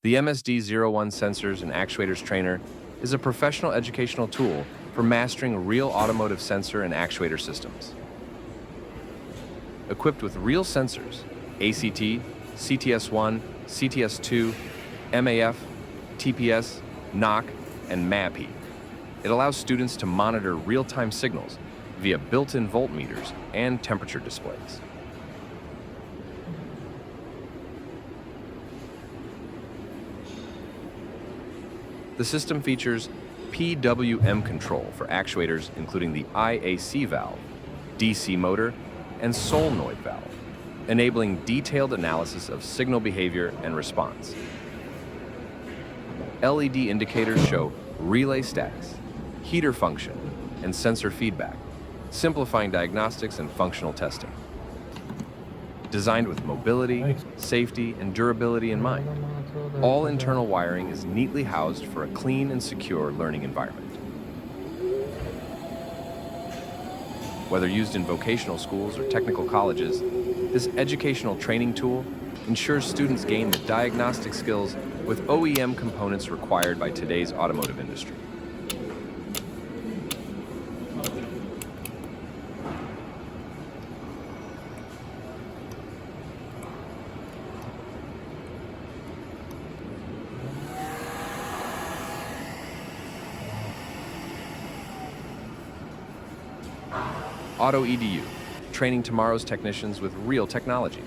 The MSD01 Sensors and Actuators Trainer is a professional educational tool for mastering real automotive sensor and actuator systems. Equipped with real sensors, ACT, CTS1, CTS2, MAF, TPS, NOC, and MAPI. It allows students to monitor real-time signals via built-in voltmeters and temperature displays. The system features PWM control for actuators including the IAC valve, DC motor, and solenoid valve, enabling detailed analysis of signal behavior and response. LED indicators show relay status, heater function, and sensor feedback, simplifying diagnostics and functional testing. Designed with mobility, safety, and durability in mind, all internal wiring is neatly housed for a clean and secure learning environment. Whether used in vocational schools or technical colleges, this educational training tool ensures students gain the diagnostic skills with OEM components required by today's automotive industry. AutoEDU, training tomorrow's technicians with real technology.